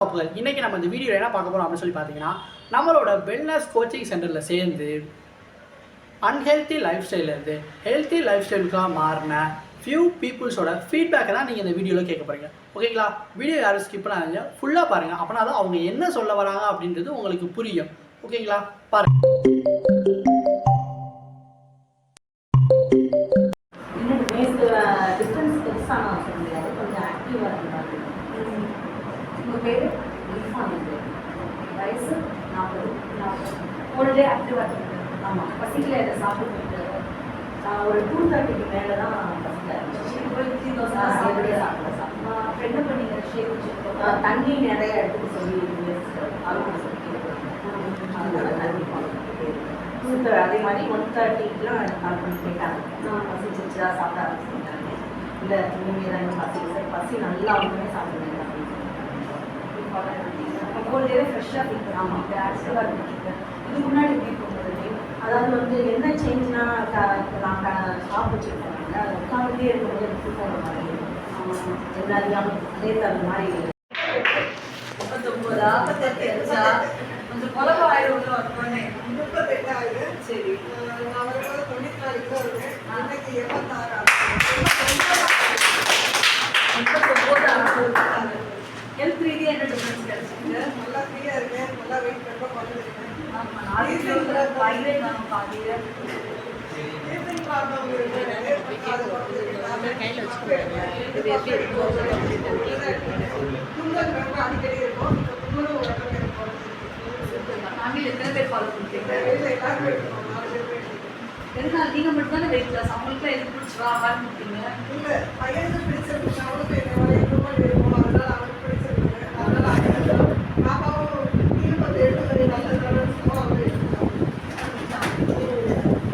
இன்னைக்கு நம்ம இந்த வீடியோவில் என்ன பார்க்க போகிறோம் அப்படின்னு சொல்லி பார்த்தீங்கன்னா, நம்மளோட வெல்னஸ் கோச்சிங் சென்டரில் சேர்ந்து அன்ஹெல்த்தி லைஃப் ஸ்டைலேருந்து ஹெல்த்தி லைஃப் ஸ்டைலுக்காக மாறின ஃபியூ பீப்புள்ஸோட ஃபீட்பேக்கை தான் நீங்கள் இந்த வீடியோவில் கேட்க போகிறீங்க. ஓகேங்களா? வீடியோ யாரும் ஸ்கிப் பண்ணாதீங்க, ஃபுல்லாக பாருங்கள். அப்படின்னா தான் அவங்க என்ன சொல்ல வராங்க அப்படின்றது உங்களுக்கு புரியும். ஓகேங்களா? பாருங்கள். உங்கள் பேர் வயசு 40 ஒரு டே ஆக்டிவாக இருக்குது. ஆமாம், பசிக்கல இதை சாப்பிட்டு ஒரு 2:30க்கு மேலே தான் பசிக்கல அப்புறம் என்ன பண்ணீங்க? ஷேக் தண்ணி நிறைய எடுத்துக்க சொல்லி அதே மாதிரி 1:30க்குலாம் கால் பண்ணி கேட்டாங்க. நான் பசிச்சிருச்சா சாப்பிட ஆரம்பிச்சிருக்காங்க. இல்லை நீங்கள் தான் பசி பசி நல்லா ஒன்றுமே சாப்பிடுவேன் அப்போதே ஃப்ரெஷ்ஷாக ஃபீல் பண்ணுவாங்க, ஆக்டிவாக இருந்துட்டு. இதுக்கு முன்னாடி எப்படி போகிறது, அதாவது வந்து என்ன சேஞ்ச்னா நான் ஷாப் வச்சுருக்காங்க, அதை உட்காந்துட்டே இருக்கும்போது எடுத்து போகிற மாதிரி எல்லாரையும் நேற்று அந்த மாதிரி 39 48 கொஞ்சம் குழப்பம் ஆயிடும். 38 ஆகுது. சரி, அவரோட 94 கிலோ இருக்கு. அன்னைக்கு 86 ஹெல்த் ரீதியாக என்ன டிஃப்ரென்ஸ் கிடைச்சிருக்கு? நல்லா ஃப்ரீயாக இருக்கேன், நல்லா வெயிட் ரொம்ப குறைஞ்சிருக்கேன். ஆமாம், 4 கிலோ தைராய்டு நான் பாதியில் ப்ராப்ளம் கையில் வச்சுக்கோங்க. இது எப்படி இருக்கும்? துங்கல் ரொம்ப அடிக்கடி இருக்கும். துங்களும் உடம்பு இருக்கும். ஃபேமிலியில் எத்தனை பேர் ஃபாலோ பண்ணுறீங்க? எல்லாரும் இருக்கோம், 4 பேர். எதனால நீங்கள் மட்டும் தானே வெயிட் லாஸ்? அவங்களுக்குலாம் எதுக்கு பிடிச்சிவா ஆரம்பிப்பீங்க? இல்லை, பையனுக்கு பிடிச்சிருக்கு, அவனுக்கு என்ன மாதிரி இருக்கும். அதனால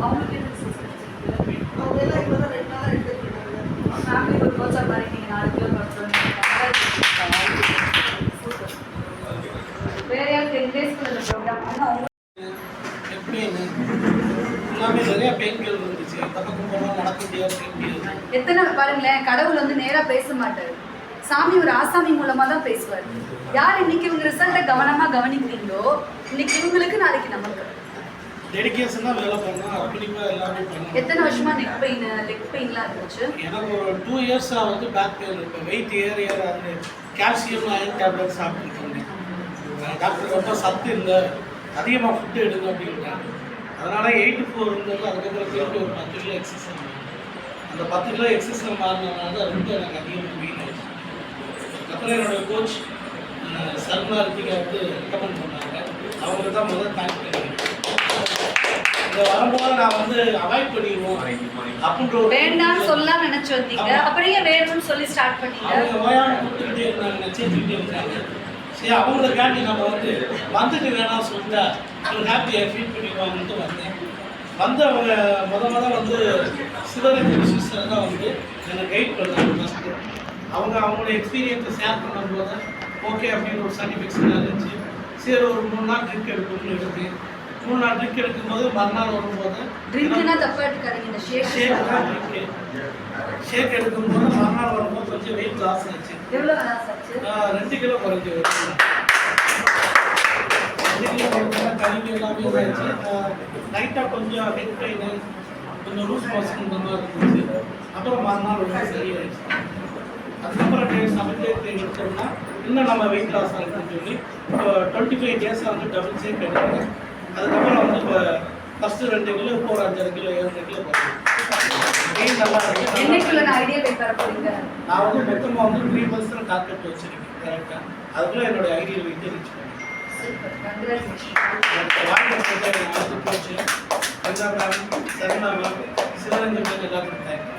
அவனுக்கு பிடிச்சிருக்கு. எத்தனை பாருங்களேன், கடவுள் வந்து நேரா பேச மாட்டாரு, சாமி ஒரு ஆசாமி மூலமா தான் பேசுவார். யார் இன்னைக்கு இவங்க ரிசல்ட்டை கவனமா கவனிக்கிறீங்களோ, இன்னைக்கு இவங்களுக்கு நாளைக்கு நமக்கு டெடிகேஷனா வேலை பண்ணா அர்ப்பணிப்பா எல்லாமே பண்ணணும். எத்தனை வருஷமா லெக் பெயின்லாம் இருந்துச்சு? எனக்கு ஒரு 2 இயர்ஸா வந்து பேக் பெயின் இருக்கு. வெயிட் ஏற அந்த கால்சியம் அயன் டேப்லெட் சாப்பிட்டுருக்கேன். டாக்டர் ரொம்ப சத்து இல்லை, அதிகமாக ஃபுட்டு எடுங்க அப்படின்ட்டாங்க. அதனால 84 இருந்தது. அதுக்கப்புறம் திருப்பி ஒரு 10 கிலோ எக்ஸசைஸ். அந்த 10 கிலோ எக்ஸசைஸ் மாறினதுனால தான் ரொம்ப எனக்கு அதிகமாக வெயின் ஆயிடுச்சு. அப்புறம் என்னோட கோச் சர்மா ரித்திகா வந்து ரெக்கமெண்ட் பண்ணாங்க. அவங்களுக்கு தான் முதல் தேங்க் பண்ணுறேன். இங்கே வரும்போது நான் வந்து அவாய்ட் பண்ணிடுவோம் அப்படின்ற வேண்டாம்னு சொல்லலாம் நினைச்சு வந்தீங்க, அப்புறம் ஏன் வேணும்னு சொல்லி ஸ்டார்ட் பண்ணீங்க? அவங்க ஓயாம கொடுத்துக்கிட்டே இருந்தாங்க, சேர்த்துக்கிட்டே இருந்தாங்க. சரி, அவங்களுக்காண்டி நம்ம வந்து வந்துட்டு வேணாம் சொல்லிட்டா அவங்க ஹாப்பியாக ஃபீல் பண்ணிக்குவாங்கன்ட்டு வந்தேன். வந்து அவங்க முதல்ல வந்து சிவரஞ்சன் சிஸ்டர் தான் வந்து என்னை கைட் பண்ணாங்க. ஃபஸ்ட்டு அவங்களோட எக்ஸ்பீரியன்ஸை ஷேர் பண்ணும்போது ஓகே அப்படின்னு ஒரு சாட்டிஸ்ஃபேக்ஷனாக இருந்துச்சு. சரி, ஒரு 3 நாள் ட்ரிங்க் எடுக்கணும்னு எடுத்து 3 நாள் ட்ரிங்க் எடுக்கும்போது மறுநாள் வரும்போது ஷேக் எடுக்கும்போது மறுநாள் வரும்போது கொஞ்சம் வெயிட் லாஸ் ஆச்சு. 2 கிலோ குறைஞ்சி 2 கிலோ குறைஞ்சா கல்வி எல்லாமே ஆயிடுச்சு. லைட்டாக கொஞ்சம் ஹெட் பெயின், கொஞ்சம் லூஸ் மோஷன் இந்த மாதிரி இருந்துச்சு. அப்புறம் மறுநாள் ரொம்ப சரியாயிடுச்சு. அதுக்கப்புறம் 7 டேஸ் எடுத்தோம்னா இன்னும் நம்ம வெயிட் லாஸ் ஆகுதுன்னு சொல்லி 25 டேஸாக வந்து டபுள் ஷேக் எடுக்கிறேன். அதுக்கப்புறம் வந்து இப்போ ஃபஸ்ட்டு 2 கிலோ, இப்போ ஒரு 5 கிலோ 7 கிலோ போகிறேன். வெயிட் நல்லா இருக்கு. நான் வந்து மொத்தமாக வந்து 3 months டார்கெட் வச்சுருக்கேன் கரெக்டாக. அதுக்குள்ளே என்னோட ஐடியா வெயிட்டை ரீச் பண்ணேன். போச்சு சரணா சிவரஞ்சன் எல்லாருக்கும் தேங்க்ஸ்.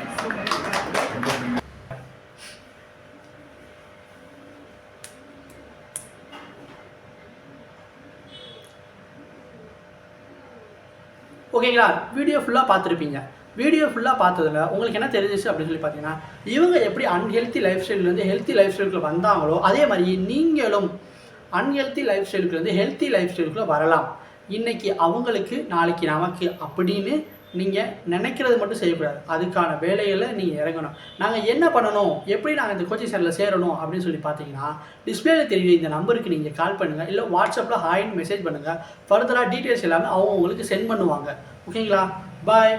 ஓகேங்களா? வீடியோ ஃபுல்லாக பார்த்துருப்பீங்க. வீடியோ ஃபுல்லாக பார்த்ததில் உங்களுக்கு என்ன தெரிஞ்சிச்சு அப்படின்னு சொல்லி பார்த்தீங்கன்னா, இவங்க எப்படி அன்ஹெல்த்தி லைஃப் ஸ்டைல்லேருந்து ஹெல்த்தி லைஃப் ஸ்டைலுக்குள்ளே வந்தாங்களோ அதே மாதிரி நீங்களும் அன்ஹெல்த்தி லைஃப் ஸ்டைலுக்குலேருந்து ஹெல்த்தி லைஃப் ஸ்டைலுக்குள்ளே வரலாம். இன்றைக்கி அவங்களுக்கு நாளைக்கு நமக்கு அப்படின்னு நீங்கள் நினைக்கிறது மட்டும் செய்யக்கூடாது, அதுக்கான வேலைகளை நீங்கள் இறங்கணும். நாங்கள் என்ன பண்ணணும், எப்படி நாங்கள் இந்த கோச்சிங் சென்டரில் சேரணும் அப்படின்னு சொல்லி பார்த்தீங்கன்னா, டிஸ்பிளேல தெரியுற இந்த நம்பருக்கு நீங்கள் கால் பண்ணுங்கள், இல்லை வாட்ஸ்அப்பில் ஹாய்னு மெசேஜ் பண்ணுங்கள். ஃபர்தராக டீட்டெயில்ஸ் எல்லாமே அவங்க உங்களுக்கு சென்ட் பண்ணுவாங்க. ஓகேங்களா? பாய்.